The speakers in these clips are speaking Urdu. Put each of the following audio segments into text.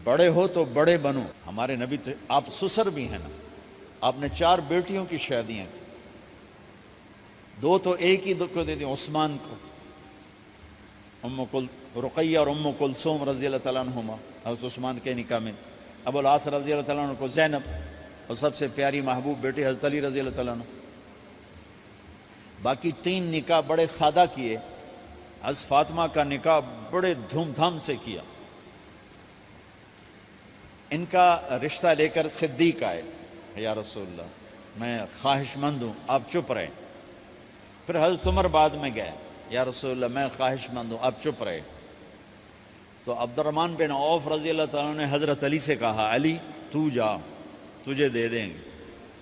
بڑے ہو تو بڑے بنو. ہمارے نبی تو آپ سسر بھی ہیں نا, آپ نے 4 بیٹیوں کی شادیاں کی, 2 تو ایک ہی کو دے دی عثمان کو, رقیہ اور ام کلثوم رضی اللہ تعالیٰ عنہما حضرت عثمان کے نکاح میں, ابو العاص رضی اللہ تعالیٰ عنہ کو زینب, اور سب سے پیاری محبوب بیٹی حضرت علی رضی اللہ تعالیٰ عنہ. باقی 3 نکاح بڑے سادہ کیے. حضرت فاطمہ کا نکاح بڑے دھوم دھام سے کیا. ان کا رشتہ لے کر صدیق آئے, یا رسول اللہ میں خواہش مند ہوں, آپ چپ رہے. پھر حضرت عمر بعد میں گئے, یا رسول اللہ میں خواہش مند ہوں, آپ چپ رہے. تو عبد الرحمن بن عوف رضی اللہ تعالیٰ نے حضرت علی سے کہا, علی تو جا, تجھے دے دیں گے.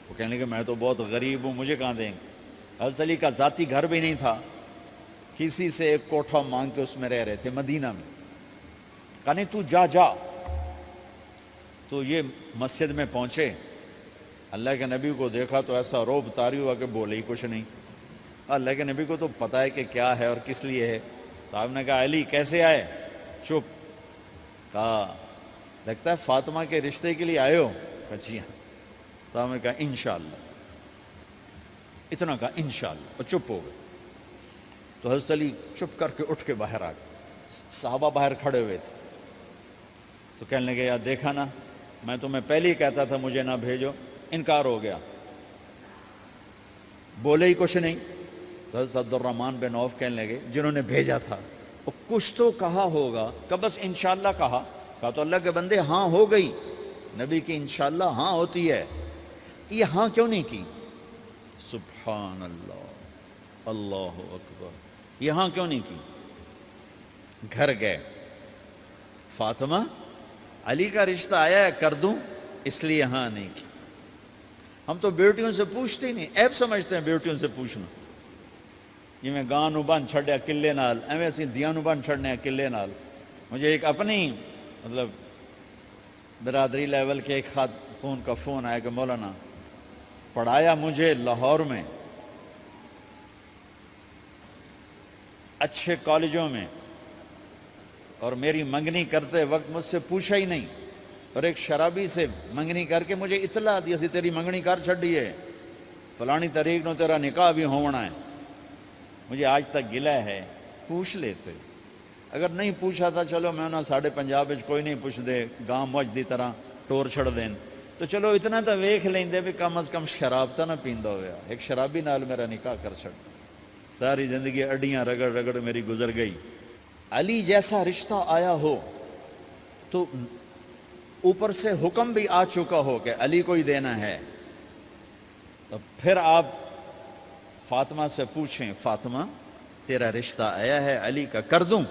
وہ کہنے کہ میں تو بہت غریب ہوں, مجھے کہاں دیں گے. حضرت علی کا ذاتی گھر بھی نہیں تھا, کسی سے ایک کوٹھا مانگ کے اس میں رہ رہے تھے مدینہ میں. کہا نہیں تو جا جا. تو یہ مسجد میں پہنچے, اللہ کے نبی کو دیکھا تو ایسا روب طاری ہوا کہ بولے ہی کچھ نہیں. اللہ کے نبی کو تو پتہ ہے کہ کیا ہے اور کس لیے ہے. تو آپ نے کہا علی کیسے آئے؟ چپ. کہا لگتا ہے فاطمہ کے رشتے کے لیے آئے ہو. کہا جی ہاں. تو آپ نے کہا انشاءاللہ, اتنا کہا انشاءاللہ, اور چپ ہو گئے. تو حضرت علی چپ کر کے اٹھ کے باہر آ گئے. صحابہ باہر کھڑے ہوئے تھے. تو کہنے لگے یار دیکھا نا, میں تمہیں پہلے ہی کہتا تھا مجھے نہ بھیجو, انکار ہو گیا, بولے ہی کچھ نہیں. تو حضرت عبد الرحمن بن عوف کہنے لگے جنہوں نے بھیجا تھا, وہ کچھ تو کہا ہوگا, کہ بس انشاءاللہ کہا. کہا تو اللہ کے بندے ہاں ہو گئی, نبی کی انشاءاللہ ہاں ہوتی ہے, یہ ہاں کیوں نہیں کی؟ سبحان اللہ, اللہ اکبر, یہ ہاں کیوں نہیں کی؟ گھر گئے, فاطمہ علی کا رشتہ آیا ہے کر دوں, اس لیے ہاں نہیں کی. ہم تو بیٹیوں سے پوچھتے ہی نہیں, عیب سمجھتے ہیں بیٹیوں سے پوچھنا. یہ میں گاں نو بن چھڑیا قلعے نال, ایویں اسی دیاں نو بن چھڑنے قلعے نال. مجھے ایک اپنی مطلب برادری لیول کے ایک خاتون کا فون آیا کہ مولانا پڑھایا مجھے لاہور میں اچھے کالجوں میں, اور میری منگنی کرتے وقت مجھ سے پوچھا ہی نہیں, اور ایک شرابی سے منگنی کر کے مجھے اطلاع دی اسی تیری منگنی کر چھڑی ہے, فلانی تاریخ نو تیرا نکاح بھی ہونا ہے. مجھے آج تک گلہ ہے, پوچھ لیتے. اگر نہیں پوچھا تھا چلو میں نہ ساڑھے پنجاب کوئی نہیں پوچھ دے, گاں موج دی طرح ٹور چھڑ دین, تو چلو اتنا تو ویکھ لیں دے بھی کم از کم شراب تا نہ پیندا ہویا. ایک شرابی نال میرا نکاح کر چھڑ, ساری زندگی اڈیاں رگڑ رگڑ میری گزر گئی. علی جیسا رشتہ آیا ہو تو اوپر سے حکم بھی آ چکا ہو کہ علی کو ہی دینا ہے, تو پھر آپ فاطمہ سے پوچھیں, فاطمہ تیرا رشتہ آیا ہے علی کا, کر دوں؟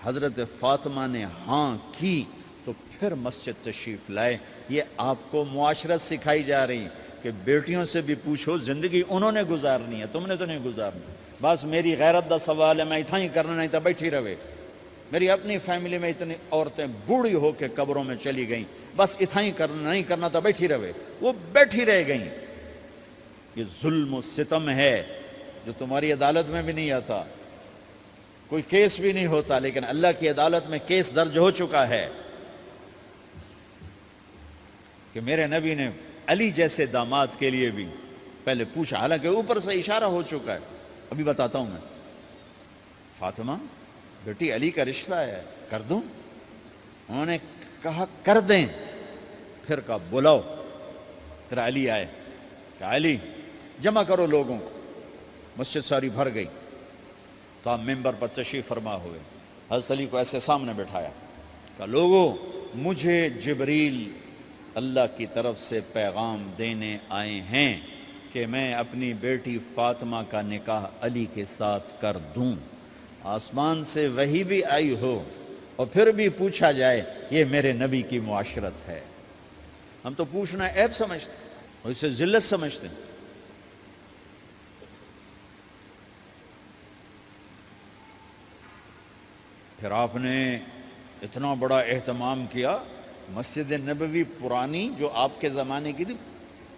حضرت فاطمہ نے ہاں کی تو پھر مسجد تشریف لائے. یہ آپ کو معاشرت سکھائی جا رہی کہ بیٹیوں سے بھی پوچھو, زندگی انہوں نے گزارنی ہے, تم نے تو نہیں گزارنی. بس میری غیرت دا سوال ہے, میں اتنا ہی کرنا, نہیں تو بیٹھی رہے. میری اپنی فیملی میں اتنی عورتیں بوڑھی ہو کے قبروں میں چلی گئیں, بس اتنا ہی کرنا, نہیں کرنا تو بیٹھی رہے. وہ بیٹھی رہ گئیں. یہ ظلم و ستم ہے جو تمہاری عدالت میں بھی نہیں آتا, کوئی کیس بھی نہیں ہوتا, لیکن اللہ کی عدالت میں کیس درج ہو چکا ہے کہ میرے نبی نے علی جیسے داماد کے لیے بھی پہلے پوچھا, حالانکہ اوپر سے اشارہ ہو چکا ہے. ابھی بتاتا ہوں میں. فاطمہ بیٹی علی کا رشتہ ہے, کر دوں؟ انہوں نے کہا کر دیں. پھر کہا بلاؤ. پھر علی آئے, کہ علی جمع کرو لوگوں کو. مسجد ساری بھر گئی. تو آپ ممبر پر تشریف فرما ہوئے. حضرت علی کو ایسے سامنے بٹھایا, کہ لوگوں مجھے جبریل اللہ کی طرف سے پیغام دینے آئے ہیں کہ میں اپنی بیٹی فاطمہ کا نکاح علی کے ساتھ کر دوں. آسمان سے وحی بھی آئی ہو اور پھر بھی پوچھا جائے, یہ میرے نبی کی معاشرت ہے. ہم تو پوچھنا عیب سمجھتے اور اسے ذلت سمجھتے ہیں. پھر آپ نے اتنا بڑا اہتمام کیا. مسجد نبوی پرانی جو آپ کے زمانے کی تھی,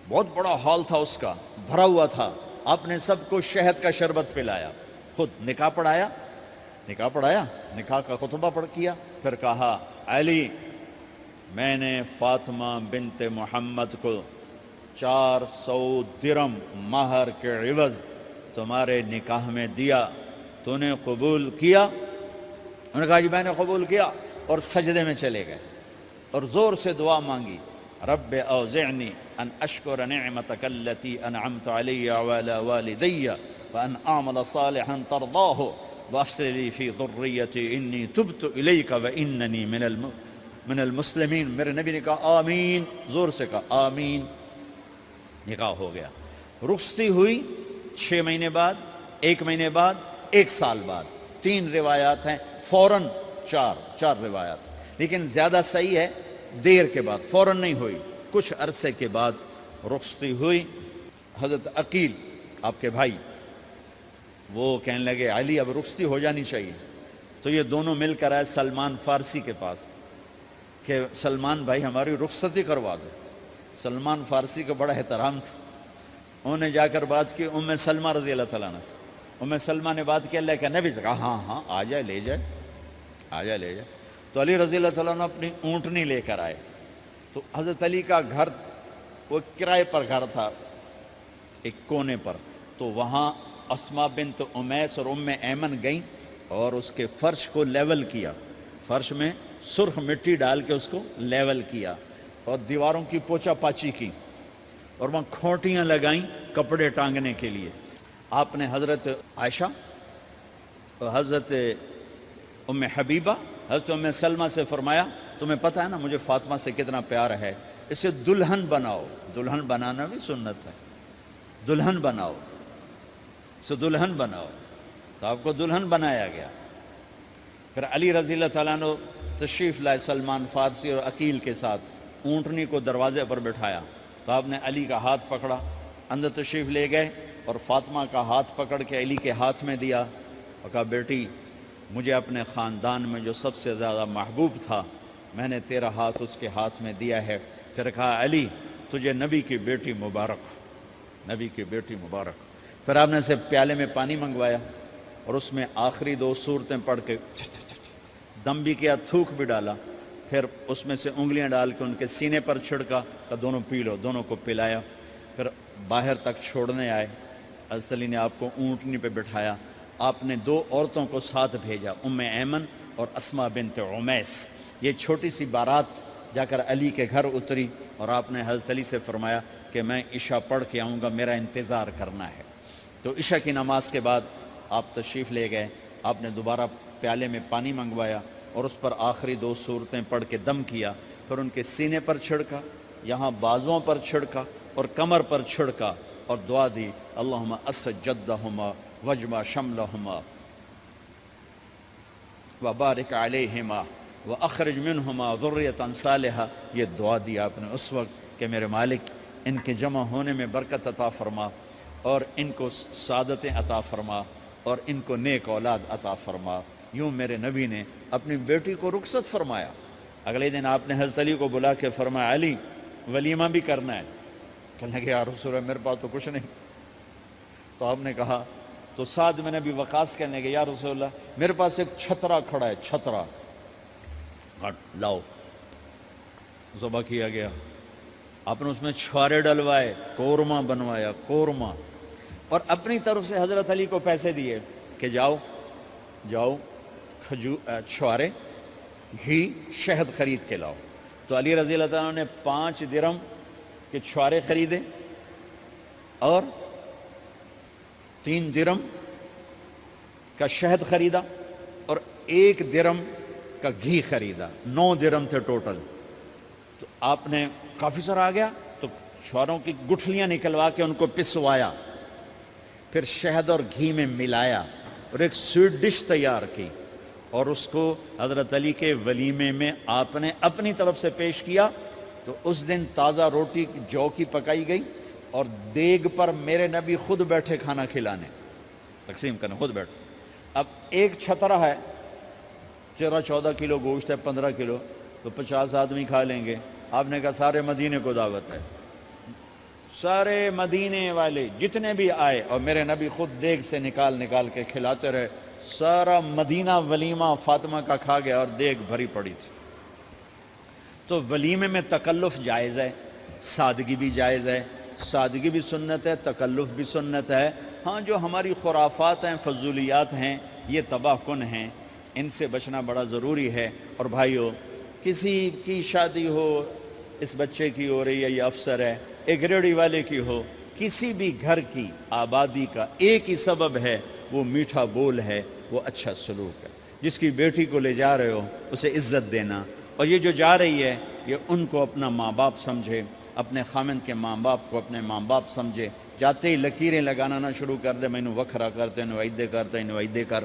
بہت بڑا ہال تھا, اس کا بھرا ہوا تھا. آپ نے سب کو شہد کا شربت پلایا, خود نکاح پڑھایا, نکاح پڑھایا، نکاح کا خطبہ پڑھ کیا، پھر کہا علی میں نے فاطمہ بنت محمد کو 400 درم مہر کے عوض تمہارے نکاح میں دیا، تو نے قبول کیا؟ انہوں نے کہا جی میں نے قبول کیا، اور سجدے میں چلے گئے اور زور سے دعا مانگی، رب اوزعنی ان اشکر نعمتک التی انعمت علی وعلی والدی وان اعمل صالحا ترضاہ واصلح لی فی ذریتی انی تبت الیک واننی من المسلمین۔ میرے نبی نے کہا آمین، زور سے کہا آمین، نکاح ہو گیا۔ رخصتی ہوئی 6 مہینے بعد، 1 مہینے بعد، 1 سال بعد، 3 روایات ہیں، فوراً 4 روایات، لیکن زیادہ صحیح ہے دیر کے بعد، فوراً نہیں ہوئی، کچھ عرصے کے بعد رخصتی ہوئی۔ حضرت عقیل آپ کے بھائی وہ کہنے لگے علی اب رخصتی ہو جانی چاہیے، تو یہ دونوں مل کر آئے سلمان فارسی کے پاس کہ سلمان بھائی ہماری رخصتی کروا دو۔ سلمان فارسی کا بڑا احترام تھا، انہوں نے جا کر بات کی ام سلمہ رضی اللہ تعالیٰ عنہ سے۔ ام سلمہ نے بات کی اللہ کے نبی سے، کہا ہاں آ جائے لے جائے، آ جائے لے جائے۔ تو علی رضی اللہ تعالیٰ عنہ اپنی اونٹنی لے کر آئے، تو حضرت علی کا گھر وہ کرائے پر گھر تھا ایک کونے پر، تو وہاں اسماء بنت امیس اور ام ایمن گئیں اور اس کے فرش کو لیول کیا، فرش میں سرخ مٹی ڈال کے اس کو لیول کیا اور دیواروں کی پوچا پاچی کی اور وہاں کھوٹیاں لگائیں کپڑے ٹانگنے کے لیے۔ آپ نے حضرت عائشہ، حضرت ام حبیبہ، حضرت ام سلمہ سے فرمایا تمہیں پتہ ہے نا مجھے فاطمہ سے کتنا پیار ہے، اسے دلہن بناؤ۔ دلہن بنانا بھی سنت ہے، دلہن بناؤ، اسے دلہن بناؤ، تو آپ کو دلہن بنایا گیا۔ پھر علی رضی اللہ تعالیٰ عنہ تشریف لائے سلمان فارسی اور عقیل کے ساتھ، اونٹنی کو دروازے پر بٹھایا، تو آپ نے علی کا ہاتھ پکڑا، اندر تشریف لے گئے اور فاطمہ کا ہاتھ پکڑ کے علی کے ہاتھ میں دیا اور کہا بیٹی مجھے اپنے خاندان میں جو سب سے زیادہ محبوب تھا میں نے تیرا ہاتھ اس کے ہاتھ میں دیا ہے۔ پھر کہا علی تجھے نبی کی بیٹی مبارک، نبی کی بیٹی مبارک۔ پھر آپ نے اسے پیالے میں پانی منگوایا اور اس میں آخری 2 سورتیں پڑھ کے دم بھی کیا، تھوک بھی ڈالا، پھر اس میں سے انگلیاں ڈال کے ان کے سینے پر چھڑکا کہ دونوں پی لو، دونوں کو پلایا۔ پھر باہر تک چھوڑنے آئے، حضرت علی نے آپ کو اونٹنی پہ بٹھایا، آپ نے 2 عورتوں کو ساتھ بھیجا، ام ایمن اور اسماء بنت امیس۔ یہ چھوٹی سی بارات جا کر علی کے گھر اتری اور آپ نے حضرت علی سے فرمایا کہ میں عشاء پڑھ کے آؤں گا، میرا انتظار کرنا ہے۔ تو عشاء کی نماز کے بعد آپ تشریف لے گئے، آپ نے دوبارہ پیالے میں پانی منگوایا اور اس پر آخری 2 سورتیں پڑھ کے دم کیا، پھر ان کے سینے پر چھڑکا، یہاں بازوؤں پر چھڑکا اور کمر پر چھڑکا اور دعا دی اللہم اسد جدہما وجمع شملہما وبارک علیہما واخرج منہما ذریۃ صالحہ۔ یہ دعا دی آپ نے اس وقت کہ میرے مالک ان کے جمع ہونے میں برکت عطا فرما اور ان کو سعادتیں عطا فرما اور ان کو نیک اولاد عطا فرما۔ یوں میرے نبی نے اپنی بیٹی کو رخصت فرمایا۔ اگلے دن آپ نے حضرت علی کو بلا کے فرمایا علی ولیمہ بھی کرنا ہے۔ کہنے لگے یا رسول اللہ میرے پاس تو کچھ نہیں۔ تو آپ نے کہا، تو سعد بن ابی وقاص کہنے لگے یا رسول اللہ میرے پاس ایک چھترا کھڑا ہے، چھترا لاؤ، ذبح کیا گیا۔ آپ نے اس میں چھوارے ڈلوائے، قورمہ بنوایا، قورمہ، اور اپنی طرف سے حضرت علی کو پیسے دیے کہ جاؤ چھوارے، گھی، شہد خرید کے لاؤ۔ تو علی رضی اللہ تعالیٰ نے 5 درم کے چھوارے خریدے اور 3 درم کا شہد خریدا اور 1 درم کا گھی خریدا، 9 درم تھے ٹوٹل۔ تو آپ نے کافی سارا آ گیا تو چھواروں کی گٹھلیاں نکلوا کے ان کو پسوایا، پھر شہد اور گھی میں ملایا اور ایک سویٹ ڈش تیار کی اور اس کو حضرت علی کے ولیمے میں آپ نے اپنی طرف سے پیش کیا۔ تو اس دن تازہ روٹی جو کی پکائی گئی اور دیگ پر میرے نبی خود بیٹھے کھانا کھلانے، تقسیم کرنے، خود بیٹھے۔ اب ایک چھترا ہے، 14 کلو گوشت ہے، 15 کلو، تو 50 آدمی کھا لیں گے۔ آپ نے کہا سارے مدینے کو دعوت ہے، سارے مدینے والے جتنے بھی آئے، اور میرے نبی خود دیگ سے نکال کے کھلاتے رہے سارا مدینہ ولیمہ فاطمہ کا کھا گیا اور دیگ بھری پڑی تھی۔ تو ولیمے میں تکلف جائز ہے، سادگی بھی جائز ہے، سادگی بھی سنت ہے، تکلف بھی سنت ہے۔ ہاں جو ہماری خرافات ہیں، فضولیات ہیں، یہ تباہ کن ہیں، ان سے بچنا بڑا ضروری ہے۔ اور بھائیو، کسی کی شادی ہو، اس بچے کی ہو رہی ہے، یہ افسر ہے، ایک ریڑھی والے کی ہو، کسی بھی گھر کی آبادی کا ایک ہی سبب ہے، وہ میٹھا بول ہے، وہ اچھا سلوک ہے۔ جس کی بیٹی کو لے جا رہے ہو اسے عزت دینا، اور یہ جو جا رہی ہے یہ ان کو اپنا ماں باپ سمجھے، اپنے خامند کے ماں باپ کو اپنے ماں باپ سمجھے۔ جاتے ہی لکیریں لگانا نہ شروع کر دے، مینوں وکھرا کرتے نوائدے کرتے نوائدے کر۔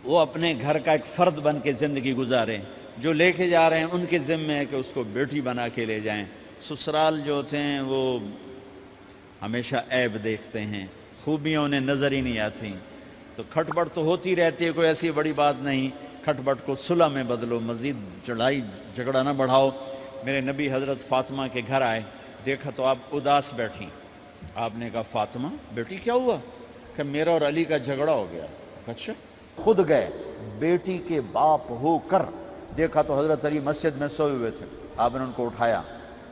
وہ اپنے گھر کا ایک فرد بن کے زندگی گزاریں۔ جو لے کے جا رہے ہیں ان کے ذمے ہے کہ اس کو بیٹی بنا کے لے جائیں۔ سسرال جو ہوتے ہیں وہ ہمیشہ عیب دیکھتے ہیں، خوبیاں انہیں نظر ہی نہیں آتی۔ تو کھٹ بٹ تو ہوتی رہتی ہے، کوئی ایسی بڑی بات نہیں، کھٹ بٹ کو صلح میں بدلو، مزید لڑائی جھگڑا نہ بڑھاؤ۔ میرے نبی حضرت فاطمہ کے گھر آئے، دیکھا تو آپ اداس بیٹھی۔ آپ نے کہا فاطمہ بیٹی کیا ہوا؟ کہ میرا اور علی کا جھگڑا ہو گیا۔ اچھا؟ خود گئے بیٹی کے باپ ہو کر، دیکھا تو حضرت علی مسجد میں سوئے ہوئے تھے۔ آپ نے ان کو اٹھایا،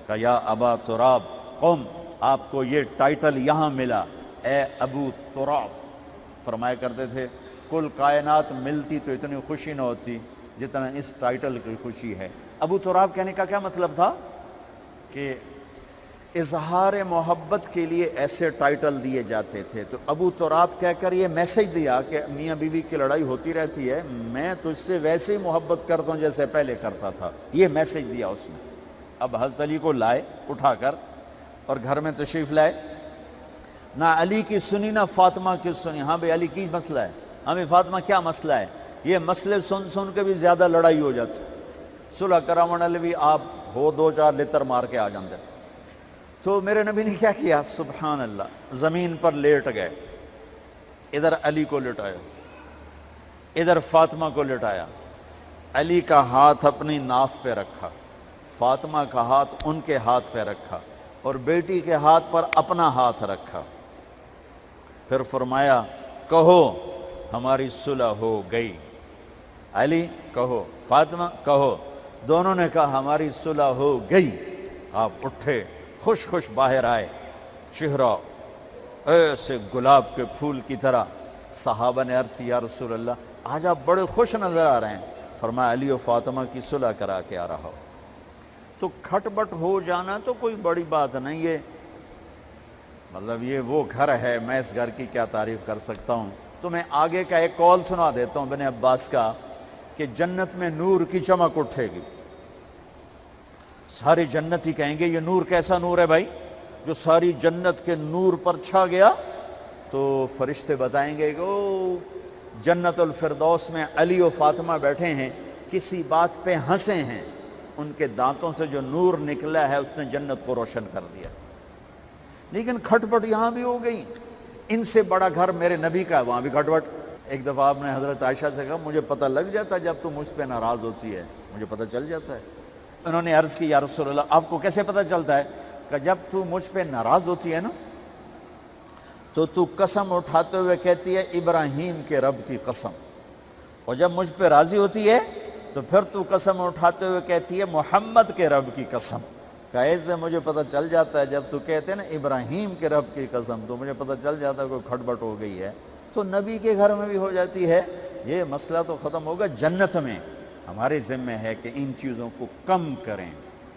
کہا یا ابا تراب قم، آپ کو یہ ٹائٹل یہاں ملا، اے ابو تراب۔ فرمایا کرتے تھے کل کائنات ملتی تو اتنی خوشی نہ ہوتی جتنا اس ٹائٹل کی خوشی ہے۔ ابو تراب کہنے کا کیا مطلب تھا؟ کہ اظہار محبت کے لیے ایسے ٹائٹل دیے جاتے تھے۔ تو ابو تراب کہہ کر یہ میسج دیا کہ میاں بیوی کی لڑائی ہوتی رہتی ہے، میں تجھ سے ویسے ہی محبت کرتا ہوں جیسے پہلے کرتا تھا، یہ میسج دیا اس نے۔ اب حضرت علی کو لائے اٹھا کر اور گھر میں تشریف لائے، نہ علی کی سنی نہ فاطمہ کی سنی۔ ہاں بھئی علی کی مسئلہ ہے، ہاں بھئی فاطمہ کیا مسئلہ ہے؟ یہ مسئلے سن سن کے بھی زیادہ لڑائی ہو جاتی۔ صلح کراون والے بھی آپ ہو دو چار لتر مار کے آ جاندے۔ تو میرے نبی نے کیا کیا؟ سبحان اللہ، زمین پر لیٹ گئے، ادھر علی کو لٹایا، ادھر فاطمہ کو لٹایا، علی کا ہاتھ اپنی ناف پہ رکھا، فاطمہ کا ہاتھ ان کے ہاتھ پہ رکھا، اور بیٹی کے ہاتھ پر اپنا ہاتھ رکھا۔ پھر فرمایا کہو ہماری صلح ہو گئی۔ علی کہو، فاطمہ کہو۔ دونوں نے کہا ہماری صلح ہو گئی۔ آپ اٹھے، خوش خوش باہر آئے، چہرہ ایسے گلاب کے پھول کی طرح۔ صحابہ نے عرض کی یا رسول اللہ آج آپ بڑے خوش نظر آ رہے ہیں۔ فرمایا علی و فاطمہ کی صلح کرا کے آ رہا ہو۔ تو کھٹ بٹ ہو جانا تو کوئی بڑی بات نہیں ہے، مطلب یہ وہ گھر ہے، میں اس گھر کی کیا تعریف کر سکتا ہوں۔ تو میں آگے کا ایک قول سنا دیتا ہوں ابن عباس کا، کہ جنت میں نور کی چمک اٹھے گی، ساری جنتی کہیں گے یہ نور کیسا نور ہے بھائی جو ساری جنت کے نور پر چھا گیا؟ تو فرشتے بتائیں گے کہ او جنت الفردوس میں علی و فاطمہ بیٹھے ہیں، کسی بات پہ ہنسے ہیں، ان کے دانتوں سے جو نور نکلا ہے اس نے جنت کو روشن کر دیا۔ لیکن کھٹ پٹ یہاں بھی ہو گئی۔ ان سے بڑا گھر میرے نبی کا ہے، وہاں بھی کھٹ پٹ۔ ایک دفعہ آپ نے حضرت عائشہ سے کہا مجھے پتہ لگ جاتا ہے جب تو مجھ پہ ناراض ہوتی ہے، مجھے پتہ چل جاتا ہے۔ انہوں نے عرض کی یا رسول اللہ آپ کو کیسے پتہ چلتا ہے؟ کہ جب تو مجھ پہ ناراض ہوتی ہے نا تو قسم اٹھاتے ہوئے کہتی ہے ابراہیم کے رب کی قسم، اور جب مجھ پہ راضی ہوتی ہے تو پھر تو قسم اٹھاتے ہوئے کہتی ہے محمد کے رب کی قسم۔ کہ ایسے مجھے پتہ چل جاتا ہے جب تو کہتے ہیں نا ابراہیم کے رب کی قسم، تو مجھے پتہ چل جاتا ہے کوئی کھٹ بٹ ہو گئی ہے۔ تو نبی کے گھر میں بھی ہو جاتی ہے، یہ مسئلہ تو ختم ہوگا جنت میں۔ ہمارے ذمہ ہے کہ ان چیزوں کو کم کریں۔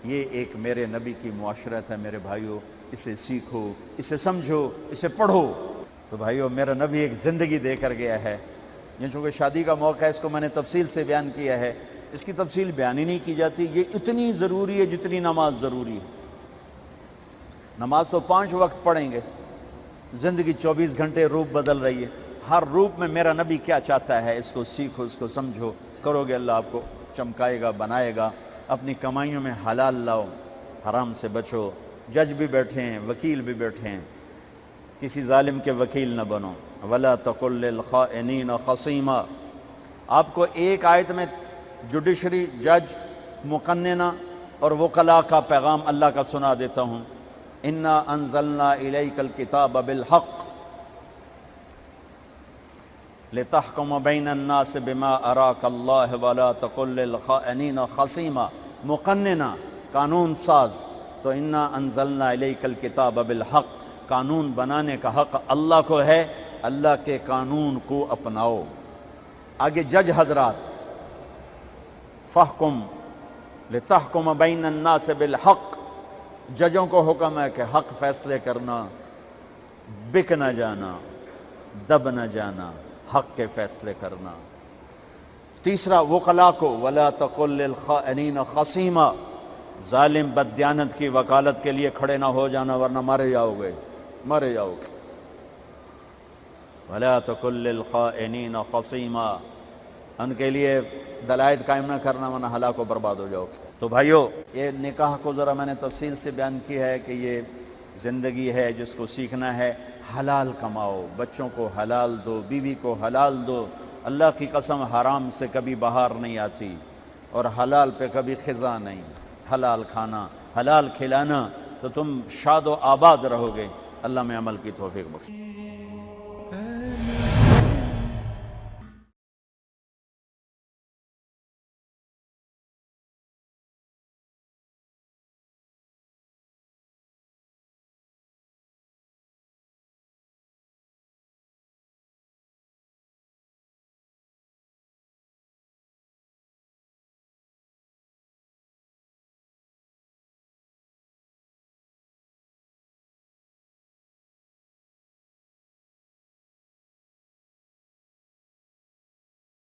یہ ایک میرے نبی کی معاشرت ہے میرے بھائیوں، اسے سیکھو، اسے سمجھو، اسے پڑھو۔ تو بھائیوں میرا نبی ایک زندگی دے کر گیا ہے، یہ چونکہ شادی کا موقع ہے اس کو میں نے تفصیل سے بیان کیا ہے، اس کی تفصیل بیان ہی نہیں کی جاتی۔ یہ اتنی ضروری ہے جتنی نماز ضروری ہے۔ نماز تو 5 وقت پڑھیں گے، زندگی 24 گھنٹے روپ بدل رہی ہے، ہر روپ میں میرا نبی کیا چاہتا ہے اس کو سیکھو، اس کو سمجھو، کرو گے اللہ آپ کو چمکائے گا، بنائے گا۔ اپنی کمائیوں میں حلال لاؤ، حرام سے بچو۔ جج بھی بیٹھے ہیں، وکیل بھی بیٹھے ہیں، کسی ظالم کے وکیل نہ بنو۔ وَلَا تَقُلْ لِلْخَائِنِينَ خَصِيمًا۔ آپ کو ایک آیت میں جوڈیشری، جج، مقننہ اور وکلاء کا پیغام اللہ کا سنا دیتا ہوں۔ إِنَّا أَنزَلْنَا إِلَيْكَ الْكِتَابَ بِالْحَقِّ لتحکم بین الناس بما اراک اللہ ولا تقل للخائنین خصیما، مقننہ قانون ساز، تو انا انزلنا الیک الکتاب بالحق، قانون بنانے کا حق اللہ کو ہے، اللہ کے قانون کو اپناؤ۔ آگے جج حضرات، فحکم لتحکم بین الناس بالحق، ججوں کو حکم ہے کہ حق فیصلے کرنا، بک نہ جانا، دب نہ جانا، حق کے فیصلے کرنا۔ تیسرا وکلاء کو ولا تقل للخائنین خصیما، ظالم بددیانت کی وکالت کے لیے کھڑے نہ ہو جانا ورنہ مارے جاؤ گے، مارے جاؤ گے۔ ولا تقل للخائنین خصیما، ان کے لیے دلائل قائم نہ کرنا ورنہ ہلاک و برباد ہو جاؤ گے۔ تو بھائیو، یہ نکاح کو ذرا میں نے تفصیل سے بیان کی ہے کہ یہ زندگی ہے جس کو سیکھنا ہے۔ حلال کماؤ، بچوں کو حلال دو، بیوی کو حلال دو۔ اللہ کی قسم حرام سے کبھی بہار نہیں آتی اور حلال پہ کبھی خزاں نہیں۔ حلال کھانا، حلال کھلانا، تو تم شاد و آباد رہو گے۔ اللہ میں عمل کی توفیق بخشے۔